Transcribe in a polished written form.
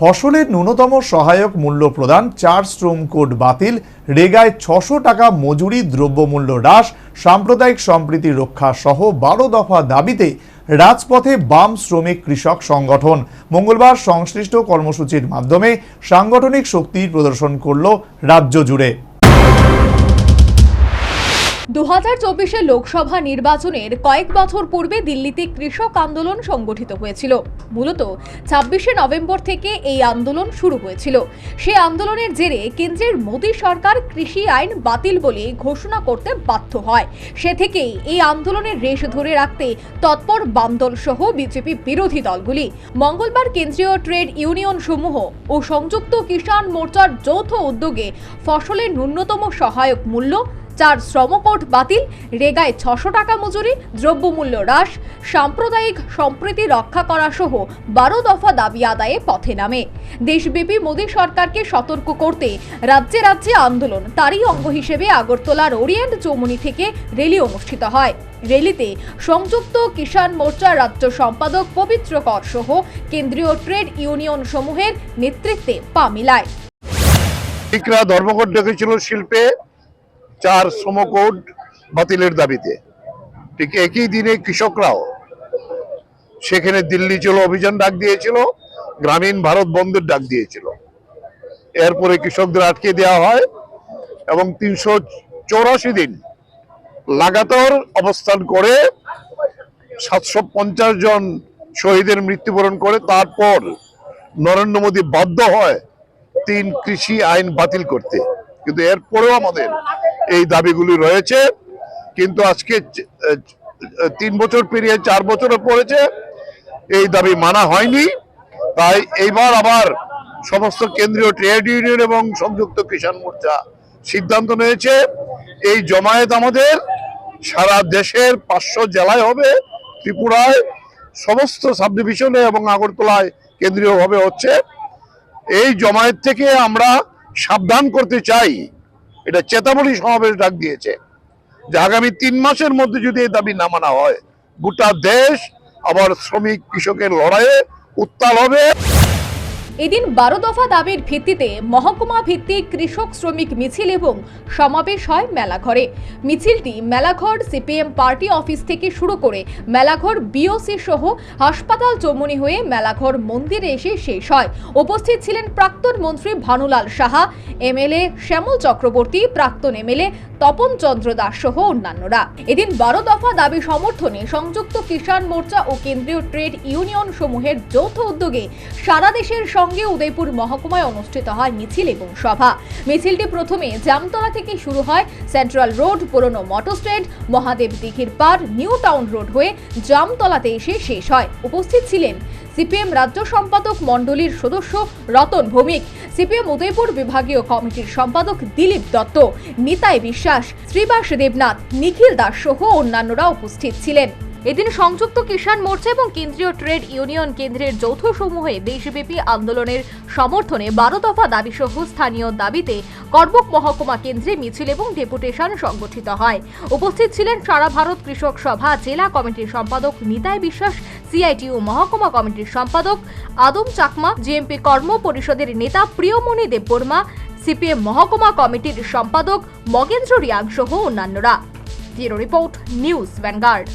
ফসলের ন্যূনতম সহায়ক মূল্য প্রদান, 4 শ্রম কোড বাতিল, রেগায় 600 টাকা মজুরি, দ্রব্যমূল্য হ্রাস, সাম্প্রদায়িক সম্প্রীতি রক্ষা সহ 12 দফা দাবিতে রাজপথে বাম শ্রমিক কৃষক সংগঠন। মঙ্গলবার সংশ্লিষ্ট কর্মসূচির মাধ্যমে সাংগঠনিক শক্তির প্রদর্শন করল রাজ্য জুড়ে। 2024 লোকসভা নির্বাচনের কয়েক বছর পূর্বে দিল্লিতে কৃষক আন্দোলন সংগঠিত হয়েছিল। মূলত 26 নভেম্বর থেকে এই আন্দোলন শুরু হয়েছিল। সেই আন্দোলনের জেরে কেন্দ্রের মোদী সরকার কৃষি আইন বাতিল বলে ঘোষণা করতে বাধ্য হয়। সে থেকেই এই আন্দোলনের রেশ ধরে রাখতে তৎপর বাম দল সহ বিজেপি বিরোধী দলগুলি। মঙ্গলবার কেন্দ্রীয় ট্রেড ইউনিয়ন সমূহ ও সংযুক্ত কিষাণ মোর্চার যৌথ উদ্যোগে ফসলের ন্যূনতম সহায়ক মূল্য, 4 শ্রম কোড বাতিল, রেগায় 600 টাকা মজুরি, দ্রব্যমূল্য হ্রাস, সাম্প্রদায়িক সম্প্রীতি রক্ষা করা সহ 12 দফা দাবি আদায়ে পথে নামে। দেশব্যাপী মোদী সরকারকে সতর্ক করতে রাজ্যে রাজ্যে আন্দোলন। তারই অঙ্গ হিসেবে আগরতলার ওরিয়েন্ট চৌমুহনী থেকে র্যালি অনুষ্ঠিত হয়। র্যালিতে সংযুক্ত কিষাণ মোর্চার রাজ্য সম্পাদক পবিত্র কর সহ কেন্দ্রীয় ট্রেড ইউনিয়ন সমূহের নেতৃত্বে পা মিলায়। ধর্মঘট ডেকেছিল শিল্পে 4 শ্রম কোড বাতিলের দাবিতে। ঠিক একই দিনে কৃষকরাও সেখানে দিল্লি চলো অভিযান ডাক দিয়েছিল, গ্রামীণ ভারত বন্ধের ডাক দিয়েছিল। এরপরে কৃষকদের আটকে দেওয়া হয় এবং 384 দিন লাগাতার অবস্থান করে 750 জন শহীদের মৃত্যুবরণ করে তারপর নরেন্দ্র মোদী বাধ্য হয় 3 কৃষি আইন বাতিল করতে। কিন্তু এরপরেও আমাদের এই দাবিগুলি রয়েছে। কিন্তু আজকে 3 বছর পেরিয়ে 4 বছরে পড়েছে, এই দাবি মানা হয়নি। তাই এইবার আবার সমস্ত কেন্দ্রীয় ট্রেড ইউনিয়ন এবং সংযুক্ত কিষাণ মোর্চা সিদ্ধান্ত নিয়েছে এই জমায়েত আমাদের সারা দেশের 500 জেলায় হবে, ত্রিপুরায় সমস্ত সাব ডিভিশনে এবং আগরতলায় কেন্দ্রীয়ভাবে হচ্ছে। এই জমায়েত থেকে আমরা সাবধান করতে চাই, এটা চেতাবলী সমাবেশ ডাক দিয়েছে যে আগামী 3 মাসের মধ্যে যদি এই দাবি না মানা হয়, গোটা দেশ আবার শ্রমিক কৃষকের লড়াইয়ে উত্তাল হবে। এদিন 12 দফা দাবির ভিত্তিতে মহকুমা ভিত্তিক কৃষক শ্রমিক মিছিল এবং সমাবেশ হয় মেলাঘরে। মিছিলটি মেলাঘর সিপিএম পার্টি অফিস থেকে শুরু করে মেলাঘর বিওসি সহ হাসপাতাল চৌমুহনী হয়ে মেলাঘর মন্দিরে এসে শেষ হয়। উপস্থিত ছিলেন প্রাক্তন মন্ত্রী ভানুলাল সাহা, এমএলএ শ্যামল চক্রবর্তী, প্রাক্তন এমএলএ তপন চন্দ্র দাস সহ অন্যান্যরা। এদিন 12 দফা দাবি সমর্থনে সংযুক্ত কিষাণ মোর্চা ও কেন্দ্রীয় ট্রেড ইউনিয়ন সমূহের যৌথ উদ্যোগে সারা দেশের সঙ্গে উদয়পুর মহকুমায় অনুষ্ঠিত হয় মিছিল এবং সভা। মিছিলটি প্রথমে জামতলা থেকে শুরু হয়, সেন্ট্রাল রোড, পুরনো মোটর স্ট্যান্ড, মহাদেব দিঘির পার, নিউ টাউন রোড হয়ে জামতলাতে এসে শেষ হয়। উপস্থিত ছিলেন সিপিএম রাজ্য সম্পাদক মণ্ডলীর সদস্য রতন ভৌমিক, সিপিএম উদয়পুর বিভাগীয় কমিটির সম্পাদক দিলীপ দত্ত, নিতাই বিশ্বাস, শ্রীবাস দেবনাথ, নিখিল দাস সহ অন্যান্যরা উপস্থিত ছিলেন। এদিন সংযুক্ত কিষাণ মোর্চা এবং কেন্দ্রীয় ট্রেড ইউনিয়ন কেন্দ্রের যৌথ সমূহে দেশব্যাপী আন্দোলনের সমর্থনে 12 দফা দাবি সহ স্থানীয় দাবিতে করবুক মহকুমা কেন্দ্রে মিছিল এবং ডেপুটেশন সংগঠিত হয়। উপস্থিত ছিলেন সারা ভারত কৃষক সভা জেলা কমিটির সম্পাদক নিতাই বিশ্বাস, সিআইটিইউ মহকুমা কমিটির সম্পাদক আদম চাকমা, জিএমপি কর্ম পরিষদের নেতা প্রিয়মণি দেববর্মা, সিপিএম মহকুমা কমিটির সম্পাদক মগেন্দ্র রিয়াং সহ অন্যান্যরা। Bureau report, news vanguard.